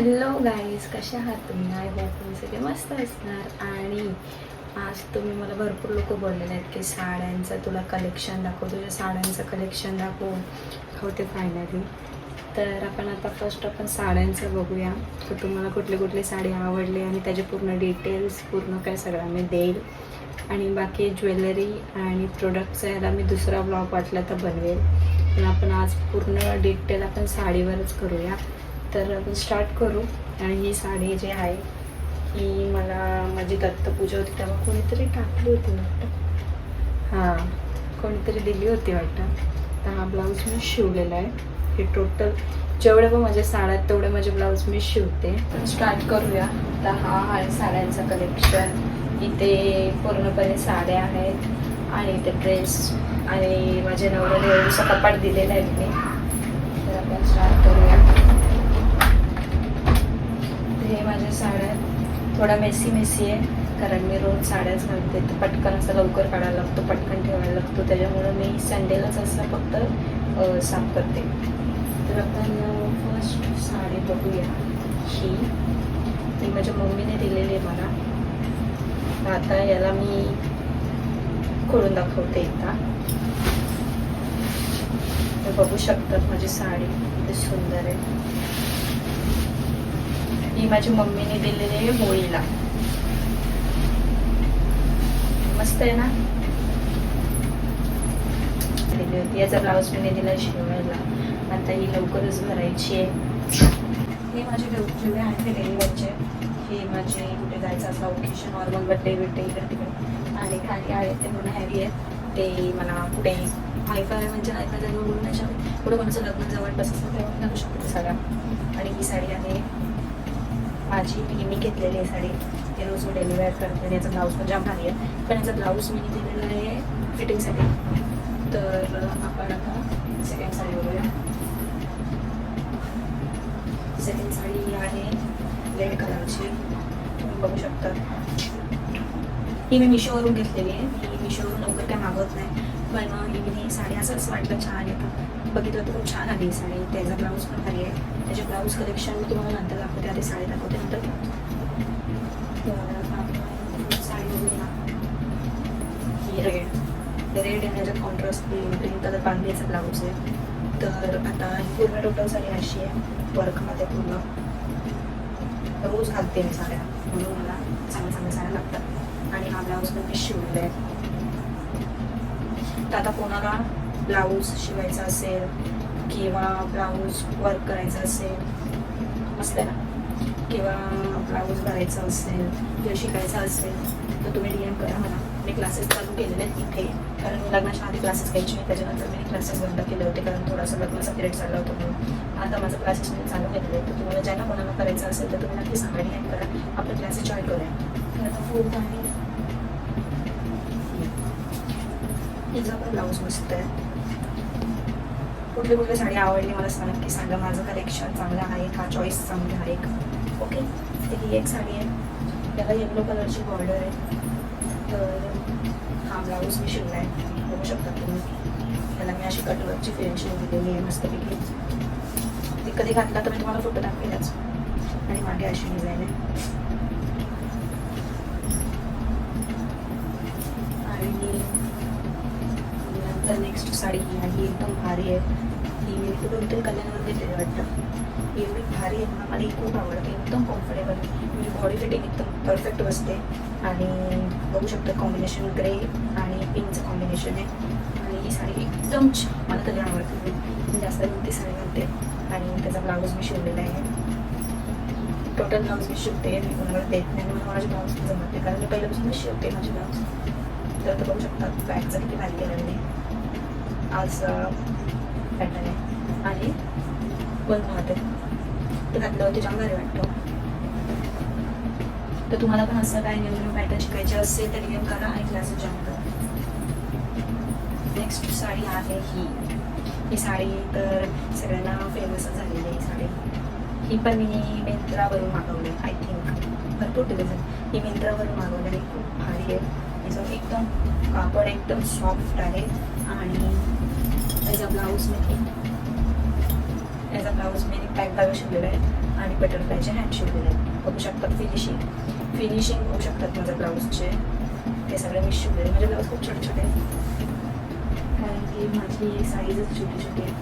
Hello guys, कशा आहात तुम्ही? आय होप तुम्ही सगळे मस्त असणार. आणि आज तुम्ही मला भरपूर लोक बोललेले आहेत की साड्यांचं तुला कलेक्शन दाखव, तुझ्या साड्यांचं कलेक्शन दाखव. होते फायनली. तर आपण फर्स्ट साड्यांचं बघूया तर तुम्हाला कुठली कुठली साडी आवडली आणि त्याचे पूर्ण डिटेल्स पूर्ण काय सगळं मी देईल. आणि बाकी ज्वेलरी आणि प्रोडक्टचा याला मी दुसरा ब्लॉग वाटला तर बनवेल. पण आपण आज पूर्ण डिटेल आपण साडीवरच करूया. तर आपण स्टार्ट करू. आणि ही साडी जी आहे ही मला माझी दत्तपूजा होती तेव्हा कोणीतरी टाकली होती वाटतं. हां, कोणीतरी दिली होती वाटतं. तर हा ब्लाऊज मी शिवलेला आहे. हे टोटल जेवढे पण माझ्या साड्या आहेत तेवढे माझे ब्लाऊज मी शिवते. स्टार्ट करूया. तर हा आहे साड्यांचं कलेक्शन. इथे पूर्णपणे साड्या आहेत आणि इथे ड्रेस आणि माझ्या नवऱ्याने एवढंसं कपाट दिलेलं आहे मी. तर आपण स्टार्ट करूया. हे माझ्या साड्या थोडा मेसी आहे कारण मी रोज साड्याच घालते. तर पटकन असं लवकर काढायला लागतो, पटकन ठेवायला लागतो. त्याच्यामुळं मी संडेलाच असं फक्त साफ करते. तर आपण फर्स्ट साडी बघूया. ही माझ्या मम्मीने दिलेली आहे मला. तर आता याला मी खोलून दाखवते एकदा. तर बघू शकतात माझी साडी किती सुंदर आहे. ही माझी मम्मीने दिलेली आहे होळीला. मस्त आहे ना. दिली होती. याचा ब्लाऊज मी दिला शिवायला. आता ही लवकरच भरायची आहे. हे माझे ठेवलेले आहे ते डेलिव्हरचे. हे माझे कुठे जायचं असं ओकेशन नॉर्मल बड्डे इकडे तिकडे. आणि खाली आहे ते पूर्ण हॅवी आहे. ते मला कुठे हायफाय म्हणजे हायफाय जागा बोलून नाही शकत. पुढे कोणाचं लग्न जवळ बसतं तेव्हा घालू शकते सगळ्या. आणि ही साडी आहे माझी. मी घेतलेली आहे साडी. ती रोज मी डेलिव्हर करते. आणि याचा ब्लाऊज पण जाम भारी आहे. पण याचा ब्लाऊज मी दिलेला आहे फिटिंगसाठी. तर आपण आता सेकंड साडी बघूया. सेकंड साडी आहे रेड कलरची. तुम्ही बघू शकता. ही मी मिशोवरून घेतलेली आहे. मी मिशोवरून लवकर काय मागवत नाही. पण ही साडी असं वाटलं छान येतं. बघितलं तर खूप छान आली ही साडी. त्याचा ब्लाऊज पण भारी आहे. त्याचे ब्लाऊज कलेक्शन मी तुम्हाला नंतर दाखवते. आधी साडी दाखवते नंतर. साडी बघूया. ही रेड आणि त्याच्यात कॉन्ट्रास्ट ग्रीन कलर बांधलेचा ब्लाऊज आहे. तर आता ही पूर्ण टोटल साडी अशी आहे वर्कमध्ये पूर्ण. रोज घालते मी साड्या म्हणून मला चांगल्या साड्या लागतात. आणि हा ब्लाऊज पण मी शिवलेला आहे. तर आता कोणाला ब्लाऊज शिवायचा असेल किंवा ब्लाऊज वर्क करायचं असेल मस्त आहे ना, किंवा ब्लाऊज भरायचं असेल किंवा शिकायचं असेल तर तुम्ही DM करा मला. मी क्लासेस चालू केलेले आहेत इथे. कारण मी लग्नाच्या आधी क्लासेस घ्यायचे नाही. त्याच्यानंतर मी क्लासेस बंद केले होते कारण थोडासा लग्नाचा पिरियड चालला होता म्हणून. आता माझं क्लासेस मी चालू केलेले आहेत. तर तुम्हाला ज्यांना कोणाला करायचं असेल तर तुम्ही नक्की सांगा, DM करा. आपले क्लासेस जॉईन करूया. तर आता फोर्थ आहे. हिचा पण ब्लाऊज मस्त आहे. कुठली कुठली साडी आवडली मला नक्की सांगा. माझं कलेक्शन चांगलं आहे का, चॉईस चांगली आहे का. ओके. तर ही एक साडी आहे. त्याला येलो कलरची बॉर्डर आहे. तर हा ब्लाऊज मी शिवला आहे. बघू शकता तुम्ही. त्याला मी अशी कटवर्कची फिनिशिंग दिलेली आहे मस्तपैकी. ती कधी घातला तर मी तुम्हाला फोटो दाखवेलच. आणि मागे अशी डिझाईन आहे. आणि नंतर नेक्स्ट साडी ही आहे. एकदम भारी आहे. ही मी कुठून कल्याणवर घेतलेली वाटतं. ही एवढी भारी आहे ना, मला ही खूप आवडते. एकदम कम्फर्टेबल. म्हणजे बॉडी फिटिंग एकदम परफेक्ट बसते. आणि बघू शकता कॉम्बिनेशन ग्रे आणि पिंकचं कॉम्बिनेशन आहे. आणि ही साडी एकदम छान मला तरी आवडते. मी जास्त ती साडी घालते. आणि त्याचा ब्लाऊज मी शिवलेला आहे. टोटल ब्लाऊज मी शिवते. मी कोणाला देत नाही म्हणून माझे ब्लाऊज जमते कारण मी पहिल्यापासूनच शिवते माझे ब्लाऊज. तर आता बघू शकता बॅगचा किती भारी केलेलं आहे. आज पॅटर्न आहे आणि वन राहते. तर घातल्यावरती जाम भारी वाटतो. तर तुम्हाला पण असं काय नवीन पॅटर्न शिकायचे असेल तर DM करा आणि क्लासेस जॉईन करा. नेक्स्ट साडी आहे ही साडी तर सगळ्यांना फेमसच झालेली आहे. ही साडी ही पण मी मिंत्रावरून मागवली. आय थिंक भरपूर दिवस ही मिंत्रावरून मागवली. खूप भारी आहे. याचं एकदम कापड एकदम सॉफ्ट आहे. आणि त्याचा ब्लाऊज मी याचा ब्लाऊज मी बॅक ब्लाऊज शिवलेला आहे आणि बटरफ्लायचे हँड शिवलेले आहेत. बघू शकतात फिनिशिंग बघू शकतात माझ्या ब्लाऊजचे. हे सगळे मी शिवलेले. माझे ब्लाऊज खूप छोटे छोटे आहेत कारण की माझी साईजच छोटी छोटी आहे.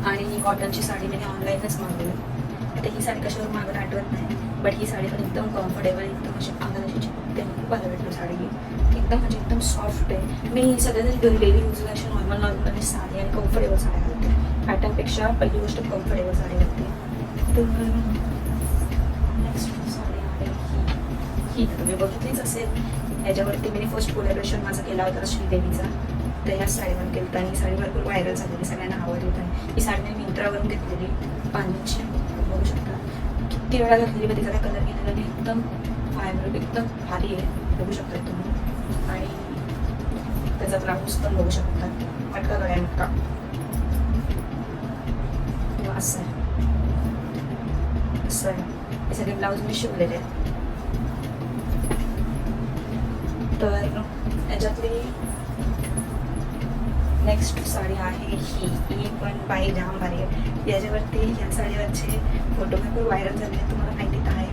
आणि ही कॉटनची साडी मी ऑनलाईनच मागवली. आता ही साडी कशावर मागवलं आठवत नाही, बट ही साडी पण एकदम कम्फर्टेबल, एकदम अशी अंगाला अशी चिपते. खूप भारी भेटली साडी ही. एकदम म्हणजे एकदम सॉफ्ट आहे. मी सगळ्या जरी डेली यूजला अशी नॉर्मल आणि साडी आणि कम्फर्टेबल साड्या घालते. पॅटर्नपेक्षा पहिली गोष्ट कम्फर्टेबल साडी घालते. तर नेक्स्ट साडी आहे ही तुम्ही बघितलीच असेल. याच्यावरती मी फर्स्ट कोलॅबरेशन माझा केला होता श्रीदेवीचा. तर ह्या साडीवर केलं आणि ही साडी भरपूर व्हायरल झालेली, सगळ्यांना आवडली. आणि ही साडी मी मिंत्रावरून घेतलेली पाण्याची. बघू शकता किती वेळा घातलेली, पण तिचा काय कलर गेलेला नाही. एकदम व्हायरल, एकदम भारी आहे. बघू शकता तुम्ही. आणि त्याचा ब्लाऊज पण बघू शकता. मटका गळ्या मटका असं आहे. असं आहे. हे सगळे ब्लाऊज मी शिवलेले आहेत. तर याच्यातली नेक्स्ट साडी आहे ही पण बाई जाम भारी आहे. याच्यावरती ह्या साडीवरचे फोटो भरपूर व्हायरल झाले आहेत, तुम्हाला माहिती तर आहे.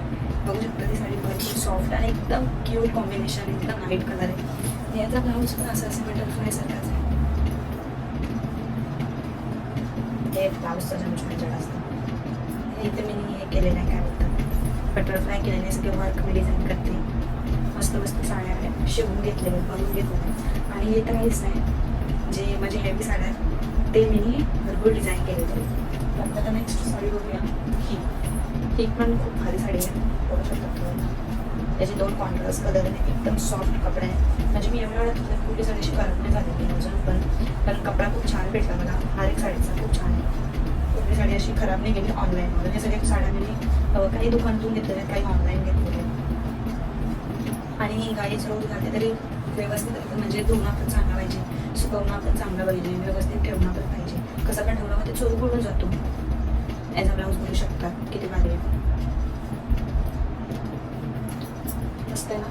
बघू शकता ती साडी भरपूर सॉफ्ट आणि एकदम क्यूट कॉम्बिनेशन, एकदम लाईट कलर आहे. याचा ब्लाऊज पण असं बटरफ्लाय सारखाच आहे. हे ब्लाऊजचा जमछाड असतं. इथे मी हे केलेलं आहे, काय बोलतात, बटरफ्लाय केलेले सगळे वर्क मी डिझाईन करते. मस्त मस्त साड्या आहेत, शिवून घेतलेले, बनवून घेतलेले. आणि हे तर काहीच नाही, जे माझे हेवी साड्या आहेत ते मी भरपूर डिझाईन केलेले. तर आता नेक्स्ट साडी बघूया. ही पण खूप भारी साडी आहे. बघू शकता तुम्ही. त्याचे 2 कॉन्ट्रास्ट कलर आहे, एकदम सॉफ्ट कपडा आहे. म्हणजे मी एवढ्या वेळात कुठली साडी अशी खराब नाही झालेली अजून पण, कारण कपडा खूप छान भेटला मला. हर एक साडीचा खूप छान आहे. कुठली साडी अशी खराब नाही गेली ऑनलाईनवर. हे सगळ्या साड्या मी काही दुकानातून घेतलेल्या आहेत, काही ऑनलाईन घेतलेल्या आहेत. आणि गाडीच रोज घालते तरी व्यवस्थित, म्हणजे धुणं पण चांगलं पाहिजे, सुकवणं पण चांगलं पाहिजे, व्यवस्थित ठेवणं पण पाहिजे. कसं पण ठेवणं ते चोर पडून जातो. याचा ब्लाऊज बघू शकता किती भारी आहे. मस्त आहे ना.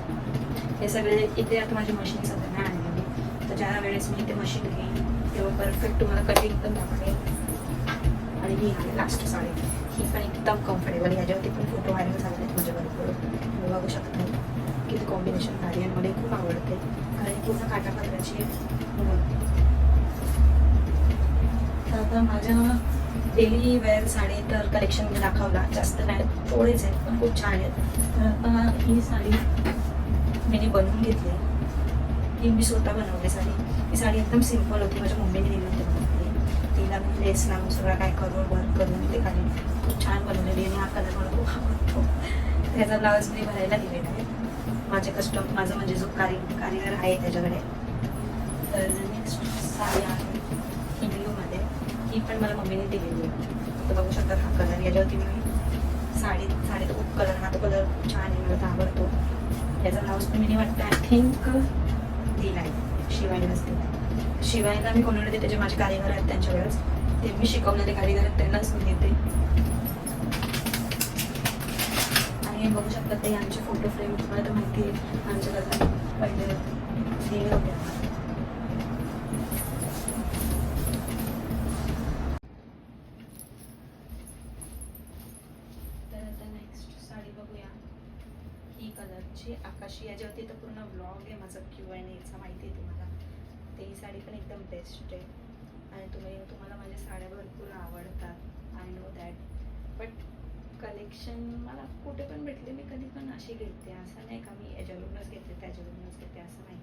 हे सगळे इथे आता माझी मशीन सध्या नाही आणलेली, तर ज्या वेळेस मी इथे मशीन घेईन तेव्हा परफेक्ट तुम्हाला कटिंग पण दाखवेल. आणि ही आहे लास्ट साडी. ही पण एकदम कम्फर्टेबल. याच्यावरती पण फोटो व्हायरल झालेले आहेत माझ्या भरपूर. तुम्ही बघू शकता किती कॉम्बिनेशन भारी आहे. मला खूप आवडते कारण पूर्ण काठापदराची. तर आता माझ्या डेली वेअर साडी तर कलेक्शन मी दाखवला, जास्त नाही, थोडेच आहेत पण खूप छान आहेत. तर आता ही साडी मी बनवून घेतली. ही मी स्वतः बनवली साडी. ही साडी एकदम सिम्पल होती, माझ्या मम्मीने दिली होती. तिला मी लेस लावून सगळं काय करून वर्क करून ते खाली खूप छान बनवलेली. आणि हा कलर मला खूप आवडतो. त्याचा ब्लाऊज मी भरायला दिलेला आहे. माझं म्हणजे जो कारीगर आहे त्याच्याकडे. तर नेक्स्ट साडी आहे ही ब्ल्यूमध्ये. ही पण मला मम्मीने दिलेली आहे. तर बघू शकतात हा कलर. याच्यावरती मी साडीचा खूप कलर, हा तो कलर खूप छान आहे, मला तर आवडतो. याचा ब्लाऊज पण मी वाटतं आय थिंक दिला आहे, शिवायलाच दिला आहे. शिवायला मी कोणाला देते, जे माझे कारीगर आहेत त्यांच्याकडेच. ते मी शिकवलेले कारीगर आहेत त्यांनाच मी देते. आणि बघू शकता ते आमचे फोटो फ्रेम, तुम्हाला तर माहिती आहे आमच्या घरात पहिले दिले होते. तर आता नेक्स्ट साडी बघूया. ही कलरची आकाशी. याच्यावरती तर पूर्ण ब्लॉग आहे माझा Q&Aचा, माहिती आहे तुम्हाला. ते ही साडी पण एकदम बेस्ट आहे. आणि तुम्हाला माझ्या साड्या भरपूर आवडतात, I know that. But collection मला कुठे पण भेटले, मी कधी पण अशी घेते. असं नाही का मी याच्यावरूनच घेते त्याच्यावरूनच घेते, असं नाही.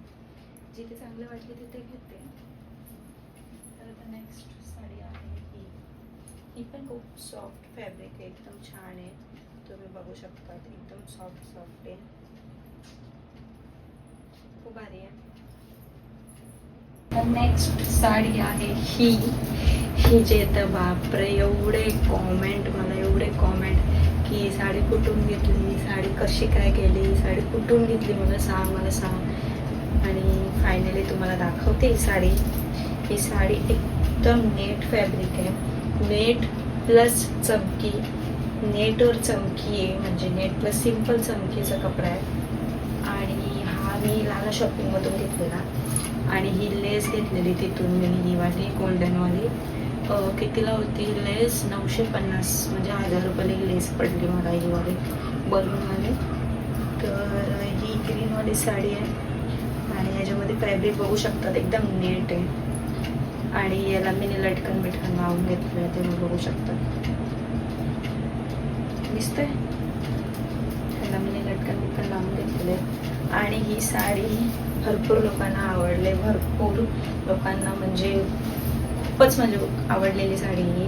जिथे चांगले वाटले तिथे घेते. तर आता नेक्स्ट साडी आहे ही पण खूप सॉफ्ट फॅब्रिक आहे, एकदम छान आहे. तुम्ही बघू शकता एकदम सॉफ्ट आहे, खूप भारी आहे. तर नेक्स्ट साडी आहे ही जे तर बापरे, एवढे कॉमेंट की साडी कुठून घेतली, साडी कशी काय केली, साडी कुठून घेतली, मला सांग. आणि फायनली तुम्हाला दाखवते ही साडी एकदम नेट फॅब्रिक आहे. नेट प्लस चमकी, नेटवर चमकी आहे, म्हणजे नेट प्लस सिम्पल चमकीचा कपडा आहे. आणि हा मी लाला शॉपिंगमधून घेतलेला. आणि ही लेस घेतलेली तिथून मी, ही वाली गोल्डनवाली. कितीला होती लेस? 950, म्हणजे 1000 रुपयाला लेस पडली मला ही वाली बलूनवाले. तर ही ग्रीनवाली साडी आहे आणि याच्यामध्ये फॅब्रिक बघू शकतात एकदम नीट आहे. आणि याला मी लटकन बिटकन लावून घेतलं आहे, ते बघू शकतात. दिसतंय? ह्याला मी लटकन बिटकन लावून घेतले. आणि ही साडी भरपूर लोकांना आवडले, भरपूर लोकांना म्हणजे खूपच म्हणजे आवडलेली साडी ही.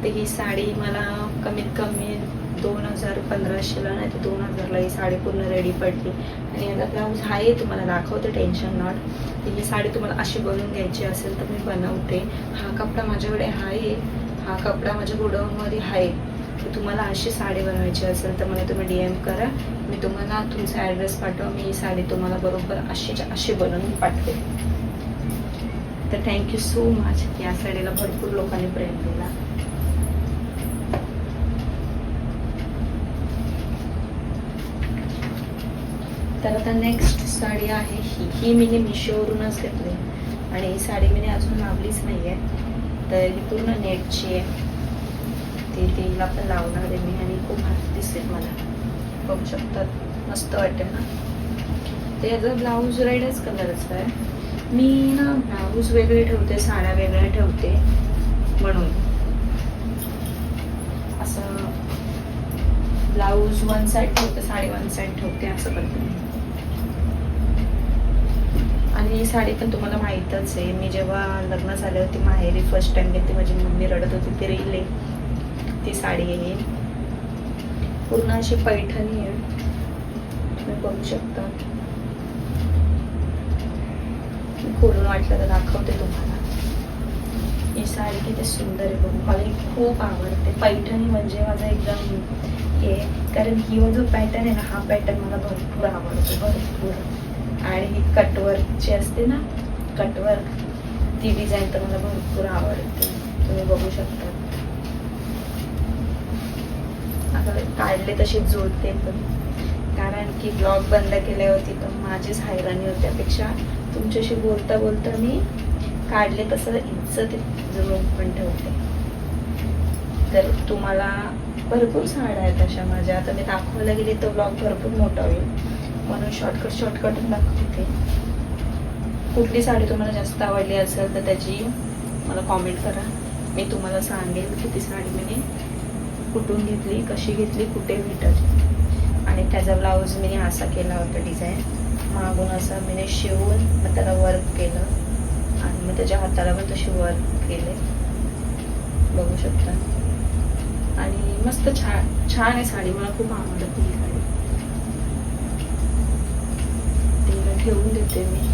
तर ही साडी मला कमीत कमी 2500-1500ला नाही तर 2000ला ही साडी पूर्ण रेडी पडली. आणि याला ब्लाऊज आहे, तुम्हाला दाखवते, टेन्शन नॉट. तर ही साडी तुम्हाला अशी बनवून घ्यायची असेल तर मी बनवते. हा कपडा माझ्याकडे आहे, हा कपडा माझ्या गोडाऊनमध्ये आहे. तर तुम्हाला अशी साडी बनवायची असेल तर मला तुम्ही DM करा, मी तुम्हाला तुमचा ॲड्रेस पाठवा, मी ही साडी तुम्हाला बरोबर अशी बनवून पाठवे. तर थँक्यू सो मच. या साडीला भरपूर लोकांनी प्रेम दिला. तर आता नेक्स्ट साडी आहे ही मी मिशोवरूनच घेतली आणि ही साडी मी अजून लावलीच नाही आहे. तर ही पूर्ण नेटची आहे, तिला पण लावणार आहे मी आणि खूप भारी दिसेल मला, बघू शकतात, मस्त वाटते ना. तर याचा ब्लाऊज रेडच कलरचा आहे. मी ना ब्लाऊज वेगळे ठेवते, साड्या वेगळ्या ठेवते, म्हणून असं ब्लाऊज वन साईड ठेवते, साडी वन साईड ठेवते, असं करते. आणि ही साडी पण तुम्हाला माहीतच आहे, मी जेव्हा लग्न झाले होती माहेरी फर्स्ट टाइम घेतली, माझी मम्मी रडत होती, ती रेले ती साडी आहे. पूर्ण अशी पैठणी आहे, तुम्ही बघू शकता. खोलून वाटलं तर दाखवते तुम्हाला. ही साडी किती सुंदर आहे बघू, मला ही खूप आवडते. पैठणी म्हणजे माझा एकदम हे, कारण ही जो पॅटर्न आहे ना, हा पॅटर्न मला भरपूर आवडतो, भरपूर. आणि ही कटवर्कची असते ना, कटवर्क, ती डिझाईन तर मला भरपूर आवडते, तुम्ही बघू शकता. आता काढले तशी जोडते पण, कारण की ब्लॉग बंद केले होती तर माझीच हैराणी होती. त्यापेक्षा तुमच्याशी बोलता बोलता मी काढले तसं इज्जत जवळ पण ठेवते. तर तुम्हाला भरपूर साड्या आहेत अशा माझ्या, आता मी दाखवायला गेली तर ब्लॉग भरपूर मोठा होईल, म्हणून शॉर्टकट दाखवते. कुठली साडी तुम्हाला जास्त आवडली असेल तर त्याची मला कॉमेंट करा, मी तुम्हाला सांगेल की ती साडी मी कुठून घेतली, कशी घेतली, कुठे भेटत. आणि त्याचा ब्लाऊज मी असा केला होता, डिझाईन मागून असं मी शिवून मग त्याला वर्क केलं आणि मग त्याच्या हाताला पण तशी वर्क केले, बघू शकता. आणि मस्त छान आहे साडी, मला खूप आवडते ही साडी. तिला ठेवून देते मी.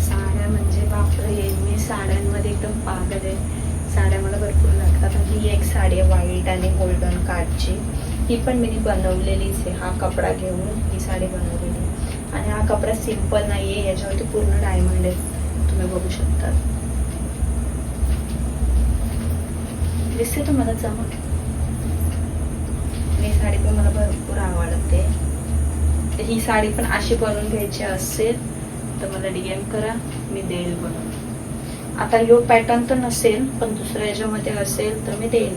साड्या म्हणजे बापरे, मी साड्यांमध्ये एकदम पागल आहे. साड्या मला भरपूर लागतात. ही एक साडी आहे व्हाईट आणि गोल्डन कार्डची, ही पण मी बनवलेलीच आहे. हा कपडा घेऊन ही साडी बनवलेली. आणि हा कपडा सिंपल नाही आहे, याच्यावरती पूर्ण डायमंड आहे, तुम्ही बघू शकता. दिसते तुम्हाला चमक. ही साडी पण मला भरपूर आवडते. तर ही साडी पण अशी बनवून घ्यायची असेल तर मला DM करा, मी देईल बनवून. आता यो पॅटर्न तर नसेल, पण दुसऱ्या याच्यामध्ये असेल तर मी देईल.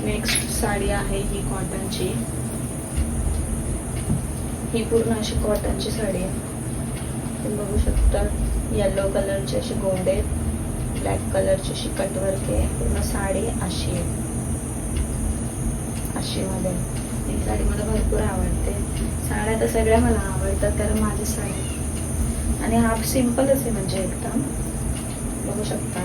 नेक्स्ट साडी आहे ही कॉटनची. ही पूर्ण अशी कॉटनची साडी आहे, तुम्ही बघू शकता. येलो कलरची अशी गोंडे, ब्लॅक कलरची अशी कटवर्क आहे. पूर्ण साडी अशी आहे, अशी मध्ये. ही साडी मला भरपूर आवडते. साड्या तर सगळ्या मला आवडतात, कारण माझी साडी. आणि हा सिम्पलच आहे, म्हणजे एकदम बघू शकता.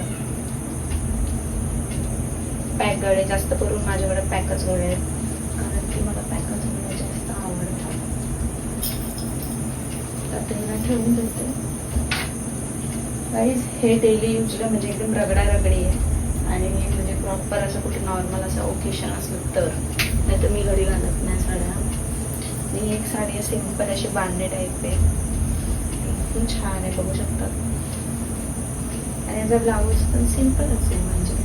पॅक गळे जास्त करून माझ्याकडे पॅकच गळे आहेत, कारण की मला पॅकच गळे जास्त आवडतात. तर त्यांना ठेवून देते. गाईज हे डेली यूजला म्हणजे एकदम रगडी आहे. आणि म्हणजे प्रॉपर असं कुठे नॉर्मल असं ओकेशन असलं तर, नाही तर मी घरी घालत नाही साड्या. ही एक साडी आहे सिंपल अशी बांधणे टाईप आहे, खूप छान आहे, बघू शकतात. आणि याचा ब्लाऊज पण सिंपल असेल, म्हणजे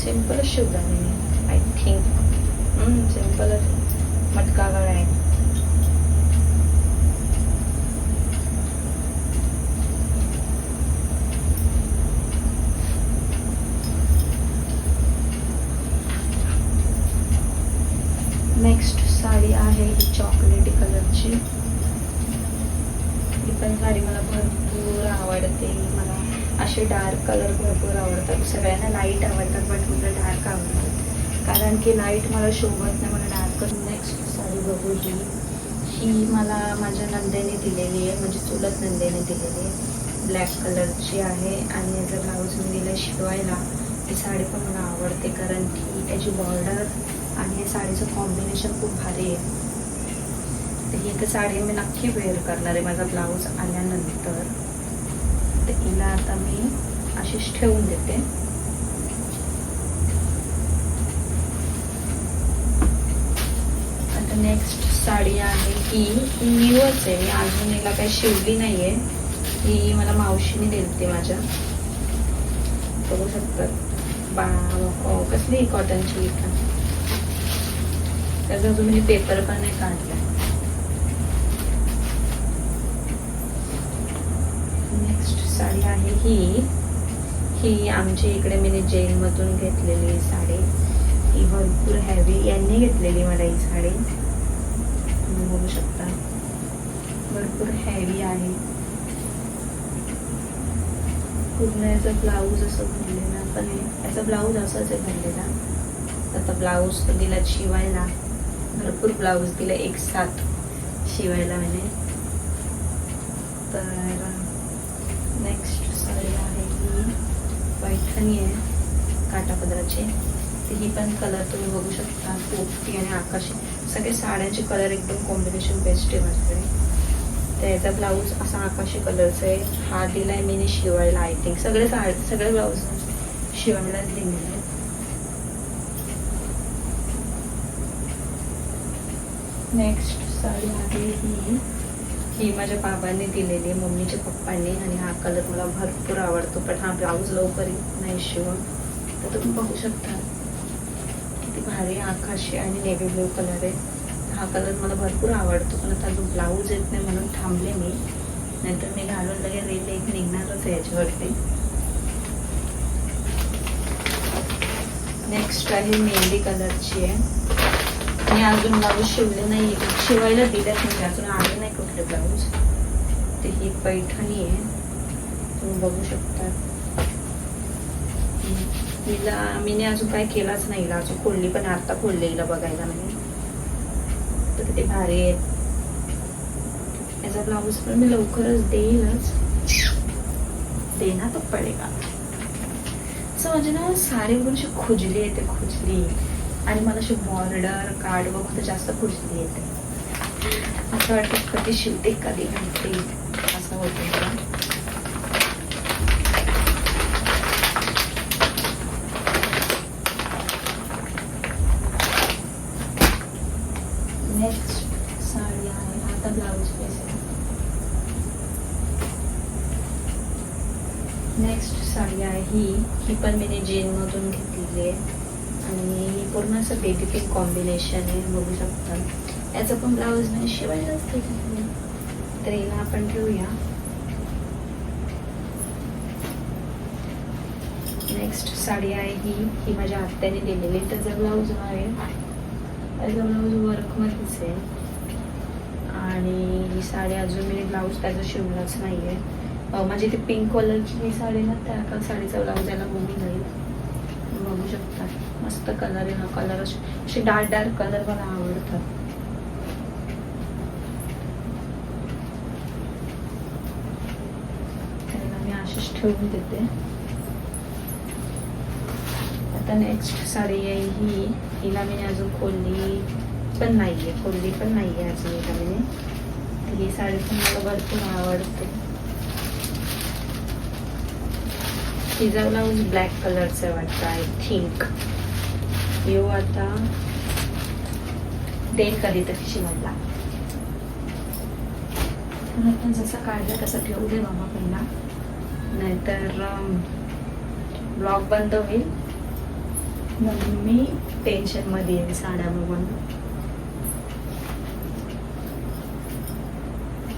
सिम्पलच शिवला मी, आय थिंक. सिम्पलच, मटका गळा आहे. नेक्स्ट साडी आहे ही चॉकलेटी कलरची. ही पण साडी मला भरपूर आवडते. मला असे डार्क कलर भरपूर आवडतात. सगळ्यांना लाईट आवडतात, बट मला डार्क आवडतात कारण की लाईट मला शोभत नाही, मला डार्क. नेक्स्ट साडी बघू ही मला माझ्या नंदेने दिलेली आहे, म्हणजे चुलत नंदेने दिलेली आहे. ब्लॅक कलरची आहे आणि याचा ब्लाऊज मी दिला शिवायला. ही साडी पण मला आवडते कारण की याची बॉर्डर आणि या साडीचं कॉम्बिनेशन खूप भारी आहे. तर ही तर साडी मी नक्की वेअर करणार आहे माझा ब्लाऊज आल्यानंतर. तर हिला आता मी अशीच ठेवून देते. आता नेक्स्ट साडी आहे ही न्यूच आहे, मी अजून हिला काही शिवली नाही आहे. ही मला मावशीने दिली माझ्या, बघू शकतात. कसली कॉटनची का त्याचा अजून मी पेपर पण नाही काढला. नेक्स्ट साडी आहे ही आमच्या इकडे मी जैनमधून घेतलेली साडी. ही भरपूर हॅवी, यांनी घेतलेली मला ही साडी, तुम्ही बघू शकता. भरपूर हॅवी आहे. पूर्ण याचा ब्लाऊज असं भरलेला, पण याचा ब्लाऊज असाच आहे भरलेला. आता ब्लाऊज तर दिला शिवायला, भरपूर ब्लाऊज दिला एक साथ शिवायला मैंने. तर नेक्स्ट साडी आहे ही पैठणी आहे काठापदराची. ही पण कलर तुम्ही बघू शकता, पोपटी आणि आकाशी. सगळे साड्यांचे कलर एकदम कॉम्बिनेशन बेस्ट आहे माझ्याकडे. तर याचा ब्लाऊज असा आकाशी कलरचा आहे. हा दिलाय मी शिवायला, आय थिंक सगळे ब्लाऊज शिवायलाच दिलेले आहेत. नेक्स्ट साडी आहे ही माझ्या बाबांनी दिलेली आहे, मम्मीच्या पप्पांनी. आणि हा कलर मला भरपूर आवडतो, पण हा ब्लाऊज लवकर नाही शिवून. तर तुम्ही बघू शकता किती भारी आकाशी आणि नेव्ही ब्लू कलर आहे. हा कलर मला भरपूर आवडतो, पण आता जो ब्लाऊज येत नाही म्हणून थांबले मी, नाहीतर मी घालून लगेच रेल एक निघणारच आहे याच्यावरती. नेक्स्ट आहे मेहंदी कलरची आहे. मी अजून ब्लाऊज शिवले नाही, शिवायला दिलेत म्हणजे अजून आले नाही कुठले ब्लाऊज. ते ही पैठणी आहे, तुम्ही बघू शकता. हिला मी अजून काय केलाच नाही, हिला अजून खोलली पण आता खोलले हिला बघायला नाही. तर किती भारी आहे. याचा ब्लाऊज पण मी लवकरच देईलच, देना तो पडेगा. असं म्हणजे ना साडीवरून अशी खुजली येते, खुजली. आणि मला अशी बॉर्डर कार्ड बघून तर जास्त खुशली येते. असं वाटतं कधी शिवते कधी घालते असं होतं. नेक्स्ट साडी आहे, आता ब्लाऊज पीस आहे. नेक्स्ट साडी आहे ही पण मी जैनमधून घेतलेली आहे. आणि पूर्ण असं बेबी पिंक कॉम्बिनेशन आहे, बघू शकता. याचं पण ब्लाऊज नाही शिवायला असते, तर याला आपण ठेवूया. नेक्स्ट साडी आहे ही माझ्या आत्याने दिलेली. त्याचा ब्लाऊज आहे, त्याचा ब्लाऊज वर्कमध्येच आहे. आणि ही साडी अजून मी ब्लाऊज त्याचा शिवलाच नाही आहे. माझी ती पिंक कलरची ही साडी ना, त्या साडीचा ब्लाऊज याला बघून जाईल, बघू शकता. मस्त कलर आहे हा. कलर असे डार्क कलर मला आवडतात. त्याला मी अशीच ठेवून देते. आता नेक्स्ट साडी आहे हिला मी अजून खोलली पण नाहीये, अजून हिला मी. ही साडी पण मला भरपूर आवडते. तिचा ब्लाऊज ब्लॅक कलरचा वाटतं, आय थिंक. येऊ आता देईल कधीतरी शिवायला. आपण जसं काढलं तसं ठेवू दे बाबा पहिला, नाहीतर ब्लॉग बंद होईल. म्हणून मी टेन्शनमध्ये आहे साड्या बघून.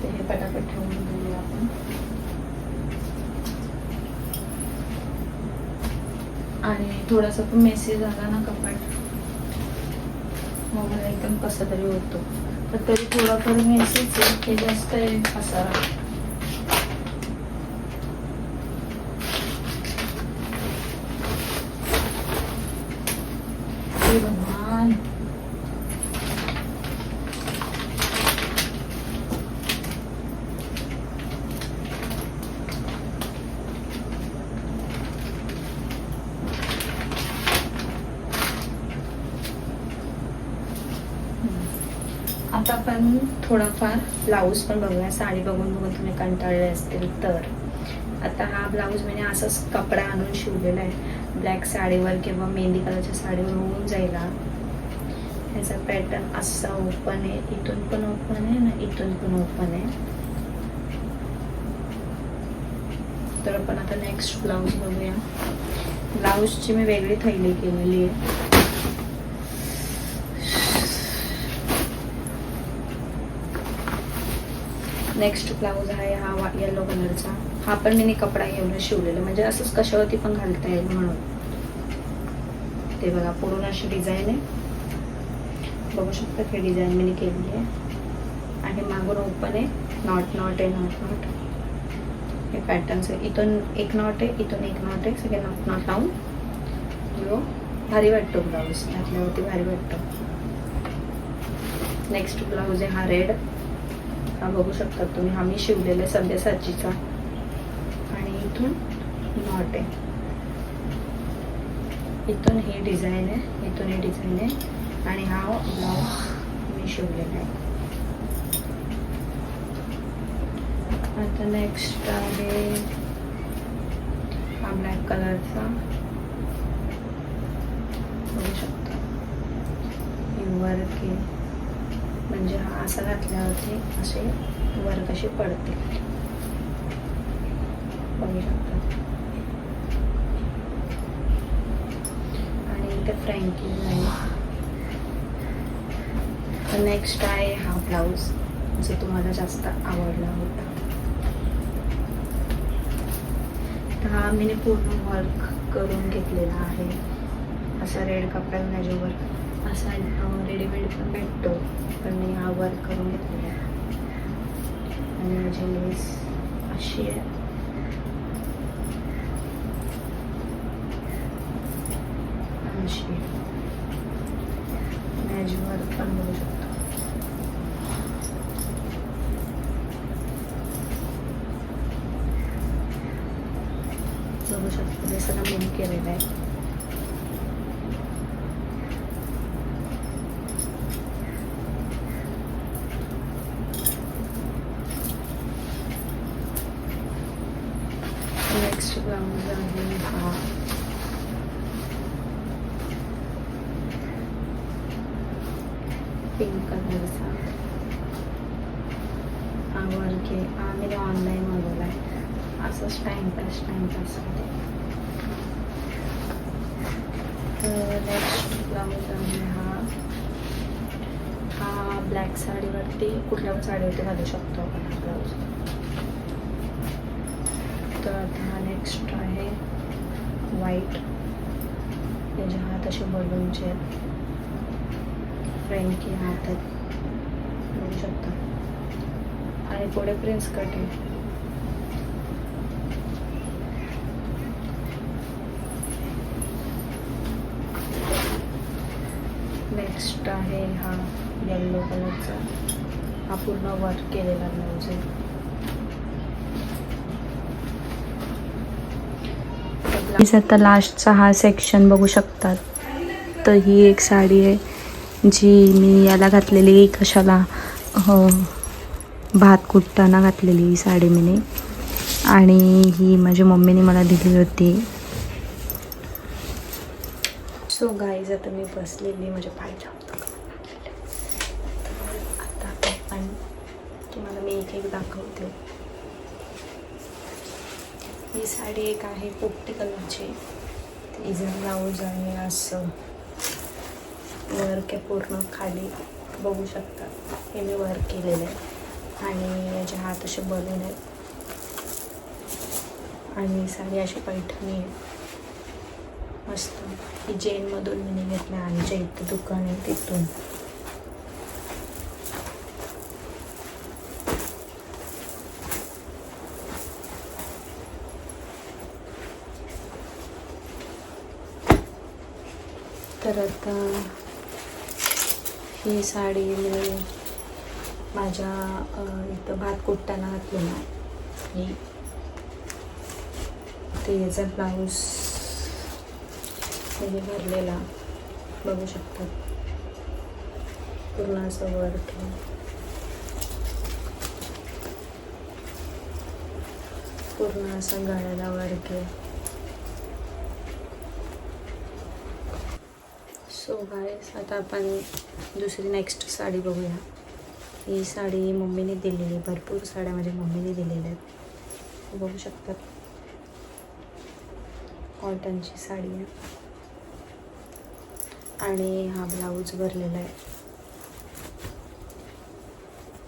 हे पटापट ठेवून घेऊया आपण. आणि थोडासा पण मेसेज झाला ना कपाट मग मला एकदम कसं तरी होतो. पण तरी थोडाफार मेसेज आहे हे जास्त आहे पसारा. भगवान आता आपण थोडाफार ब्लाऊज पण बघूया. साडी बघून बघून तुम्ही कंटाळले असतील तर. आता हा ब्लाऊज म्हणजे असाच कपडा आणून शिवलेला आहे. ब्लॅक साडीवर किंवा मेहंदी कलरच्या साडीवर होऊन जाईल. ह्याचा पॅटर्न असा ओपन आहे, इथून पण ओपन आहे ना इथून पण ओपन आहे. तर आपण आता नेक्स्ट ब्लाऊज बघूया. ब्लाऊजची मी वेगळी थैली केलेली आहे. नेक्स्ट ब्लाऊज आहे हा येलो कलरचा. हा पण मी कपडा घेऊन शिवलेला म्हणजे असंच कशावरती पण घालता येईल म्हणून. ते बघा पूर्ण अशी डिझाईन आहे, बघू शकता हे डिझाईन मी केली आहे. आणि मागून ओपन आहे, नॉट नॉट आहे, नॉट नॉट हे पॅटर्न्स आहे. इथून एक नॉट आहे, इथून एक नॉट आहे, सगळे नॉट नॉट लावून जो भारी वाटतो ब्लाऊज, घातल्यावरती भारी वाटतो. नेक्स्ट ब्लाऊज आहे हा रेड. हा बघू शकता तुम्ही, हा मी शिवलेला सभ्यसाचीचा. आणि इथून नॉट आहे, इथून ही डिझाईन आहे, इथून ही डिझाईन आहे. आणि हा ब्लाऊज मी शिवलेला आहे. आता नेक्स्ट आहे हा ब्लॅक कलरचा. बघू शकता ही वर्क आहे, म्हणजे हा असा घातल्यावरती असे वर्क अशी पडते, बघू शकता. आणि इथे फ्रँकिंग आहे. नेक्स्ट आहे हा ब्लाऊज जो तुम्हाला जास्त आवडला होता. हा मी पूर्ण वर्क करून घेतलेला आहे. असा रेड कपडा माझ्यावर असा रेडीमेड पण भेटतो, पण मी हा वर्क करून घेतलेला आहे. आणि माझी लेस अशी आहे. अशी माझी वर्क पण बघू शकतो. बघू शकतो हे सगळं मी केलेलं आहे. नेक्स्ट ब्लाऊज आहे हा पिंक कलरचा. हा वर्क आहे, हा मी ऑनलाईन मागवला आहे. असंच टाइमपास मध्ये. तर नेक्स्ट ब्लाऊज आहे हा ब्लॅक साडीवरती, कुठल्या पण साडीवरती घालू शकतो आपण हा ब्लाऊज. तर आता नेक्स्ट आहे व्हाईट. त्याचे हात असे बलूनचे आहेत, फ्रँकी हातात बघू शकता. आणि पुढे प्रिन्स कट आहे. नेक्स्ट आहे हा येलो कलरचा. हा पूर्ण वर्क केलेला ब्लाऊज आहे. आता लास्टचा हा सेक्शन बघू शकतात. तर ही एक साडी आहे जी मी याला घातलेली, कशाला भात कुटताना घातलेली ही साडी मी. आणि ही माझ्या मम्मीने मला दिली होती. सो गाईज आता मी बसलेली, म्हणजे पाय लावतो. आता पण तुम्हाला मी एक एक दाखवते. ही साडी एक आहे पोपटी कलरची. तिचं ब्लाऊज आहे असं वर्क आहे पूर्ण खाली बघू शकता. हे मी वर्क केलेलं आहे आणि याचे हात असे बलून आहेत आणि साडी अशी पैठणी आहे मस्त. ही जैनमधून मी घेतलं, आमच्या इथं दुकान आहे तिथून. तर आता ही साडी मी माझ्या इथं भात कुट्टाला घातली ना, ही ते याचा ब्लाऊज मी भरलेला बघू शकतात. पूर्ण असं वर्क आहे. पूर्ण असं गळ्याला वर्क आहे. सो गाईस, आता आपण दुसरी नेक्स्ट साडी बघूया. ही साडी मम्मीने दिलेली, भरपूर साड्या माझ्या मम्मीने दिलेल्या आहेत बघू शकतात. कॉटनची साडी आहे आणि हा ब्लाऊज भरलेला आहे.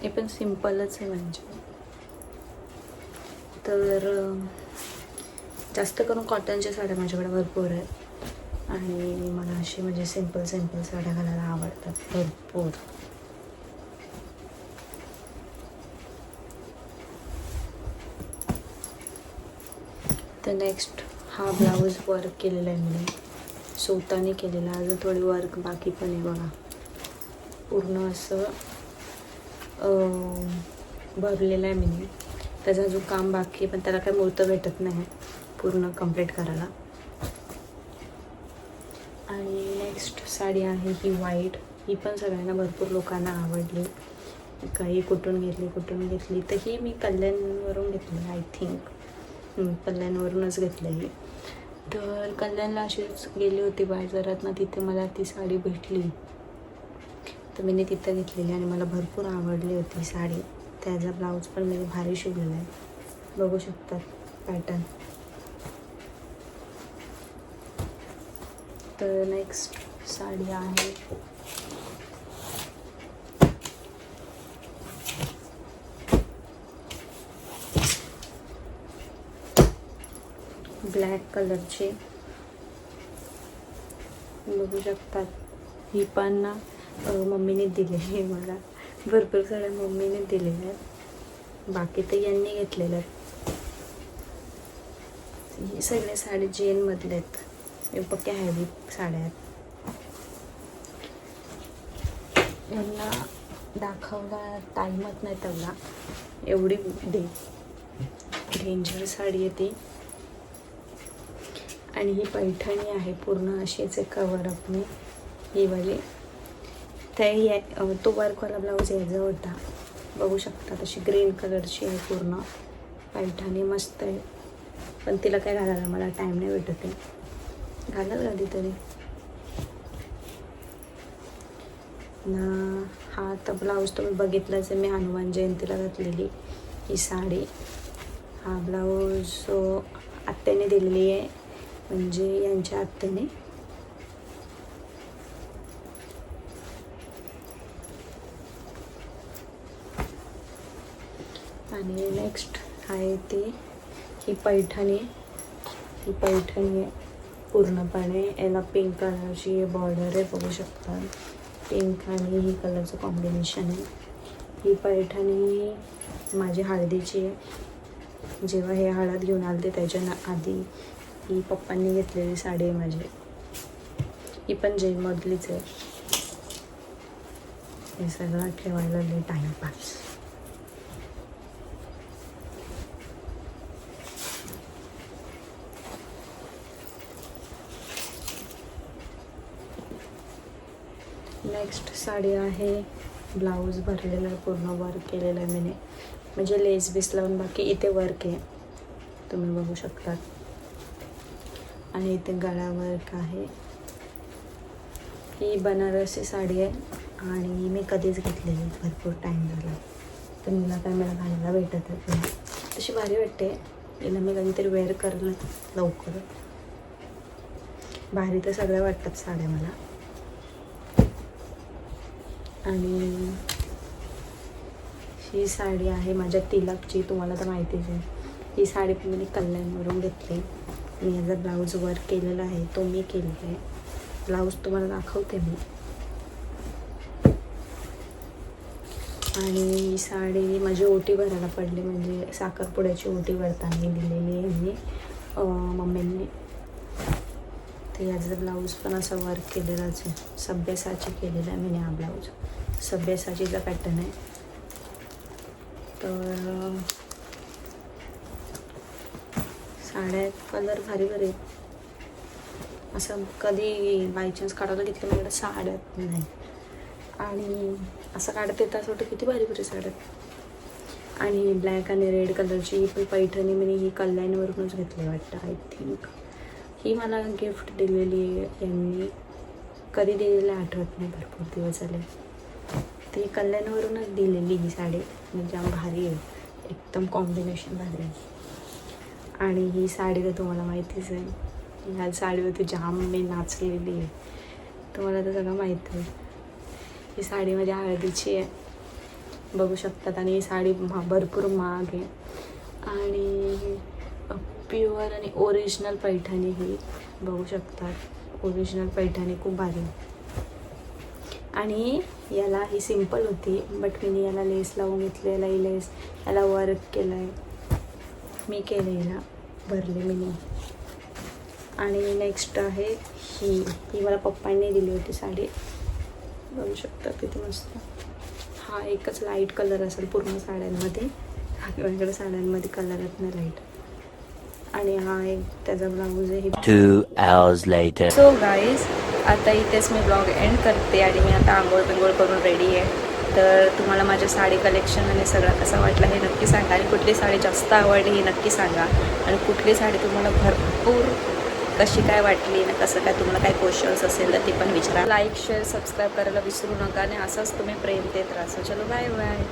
हे पण सिम्पलच आहे म्हणजे. तर जास्त करून कॉटनच्या साड्या माझ्याकडे भरपूर आहेत आणि मला अशी म्हणजे सिम्पल साड्या घालायला आवडतात भरपूर. तर नेक्स्ट हा ब्लाऊज वर्क केलेला आहे मी स्वतःने केलेला. अजून थोडी वर्क बाकी पण आहे बघा. पूर्ण असं भरलेलं आहे मी. त्याचा अजून काम बाकी आहे पण त्याला काही मुहूर्त भेटत नाही पूर्ण कंप्लीट करायला. आणि नेक्स्ट साडी आहे ही व्हाईट. ही पण सगळ्यांना भरपूर लोकांना आवडली. काही कुठून घेतली तर ही मी कल्याणवरून घेतली. आय थिंक कल्याणवरूनच घेतलं ही. तर कल्याणला अशीच गेली होती बाजारात ना, तिथे मला ती साडी भेटली तर मी तिथं घेतलेली आणि मला भरपूर आवडली होती साडी. त्याचा ब्लाऊज पण मी भारी शिवलेला आहे बघू शकतात पॅटर्न. तर नेक्स्ट साडी आहे ब्लॅक कलरची बघू शकतात. ही पण ना मम्मीने दिलेली आहे मला. भरपूर साड्या मम्मीने दिलेल्या आहेत, बाकी तर यांनी घेतलेल्या आहेत. ही सगळे साडी जैनमधले आहेत. हे पक्के हॅवी साड्या आहेत. यांना दाखवला टाईमच नाही तेवढा. एवढी डेंजर साडी आहे ती. आणि ही पैठणी आहे पूर्ण अशीच कवर अपने ही वाली. तो वर्कवाला ब्लाऊज याचा होता बघू शकता. तशी ग्रीन कलरची आहे पूर्ण पैठणी मस्त आहे. पण तिला काय घालायला मला टाईम नाही भेटत आहे. घालाल कधीतरी ना. हा तर ब्लाऊज तुम्ही बघितलाच आहे. मी हनुमान जयंतीला घातलेली ही साडी. हा ब्लाऊज आत्याने दिलेली आहे म्हणजे यांच्या आत्याने. आणि नेक्स्ट आहे ती ही पैठणी. ही पैठणी आहे पूर्णपणे. याला पिंक कलरची बॉर्डर आहे बघू शकता. पिंक आणि ही कलरचं कॉम्बिनेशन आहे. ही पैठणी माझी हळदीची आहे. जेव्हा हे हळद घेऊन आले त्याच्या आधी ही पप्पांनी घेतलेली साडी आहे माझी. ही पण जैनमधलीच आहे. हे सगळं ठेवायला लई टाईमपास. नेक्स्ट साडी आहे. ब्लाऊज भरलेला आहे पूर्ण वर्क केलेलं आहे मैंने म्हणजे लेस बीस लावून. बाकी इथे वर्क आहे तुम्ही बघू शकतात. आणि इथे गळा वर्क आहे. ही बनारसी साडी आहे आणि मी कधीच घेतलेली. भरपूर टाईम झाला तर मला काय मला घालायला भेटत नाही. तशी भारी वाटते. हिला मी कधीतरी वेअर करेल लवकर. भारी तर सगळ्या वाटतात साड्या मला. आणि ही साडी आहे माझ्या तिलकची, तुम्हाला तर माहितीच आहे. ही साडी पण मी कल्याणवरून घेतली. मी याचा ब्लाऊज वर्क केलेला आहे, तो मी केलेला आहे. ब्लाऊज तुम्हाला दाखवते मी. आणि ही साडी माझी ओटी भरायला पडली, म्हणजे साखरपुड्याची ओटी भरताना दिलेली आहे मी मम्मींनी. तर याचं ब्लाऊज पण असं वर्क केलेलाच आहे, सभ्यसाची केलेला आहे मी हा ब्लाऊज. सभ्यसाचीचा पॅटर्न आहे. तर साड्या कलर भारी भारी, असं कधी बायचान्स काढायला घेतलं माझ्याकडे साड्यात नाही. आणि असं काढत येतं असं वाटतं किती भारी भारी साड्यात. आणि ब्लॅक आणि रेड कलरची ही पैठणी मी ही कल्याणवरूनच घेतली वाटतं, आय थिंक. ही मला गिफ्ट दिलेली आहे यांनी, कधी दिलेली आठवत नाही, भरपूर दिवस झाले. ती कल्याणवरूनच दिलेली ही साडी, म्हणजे जाम भारी आहे, एकदम कॉम्बिनेशन भारी आहे. आणि ही साडी तर तुम्हाला माहितीच आहे, ह्या साडीवरती जाम मी नाचलेली आहे, तुम्हाला तर सगळं माहिती आहे. ही साडी माझ्या हळदीची आहे, बघू शकतात. आणि ही साडी भरपूर महाग आहे. आणि प्युअर आणि ओरिजिनल पैठणी ही बघू शकतात, ओरिजिनल पैठणी खूप भारी. आणि याला ही सिंपल होती, बट मी याला लेस लावून घेतलेला, ही लेस याला वर्क केलं आहे, मी केलं, याला भरले मी. आणि नेक्स्ट आहे ही मला पप्पांनी दिली होती साडी, बघू शकता किती मस्त. हा एकच लाईट कलर असेल पूर्ण साड्यांमध्ये, वेगवेगळ्या साड्यांमध्ये कलरच नाही लाईट. आणि हा एक त्याचा ब्लाऊज आहे. 2 hours later. सो गाईज, आता इथेच मी ब्लॉग एंड करते. आणि मी आता आंघोळ बिंघोळ करून रेडी आहे. तर तुम्हाला माझं साडी कलेक्शन आणि सगळं कसं वाटलं हे नक्की सांगा. आणि कुठली साडी जास्त आवडली हे नक्की सांगा. आणि कुठली साडी तुम्हाला भरपूर कशी काय वाटली ना, कसं काय, तुम्हाला काय क्वेश्चन्स असेल तर ते पण विचारा. लाईक शेअर सबस्क्राईब करायला विसरू नका. आणि असंच तुम्ही प्रेम देत राहा. चलो बाय बाय.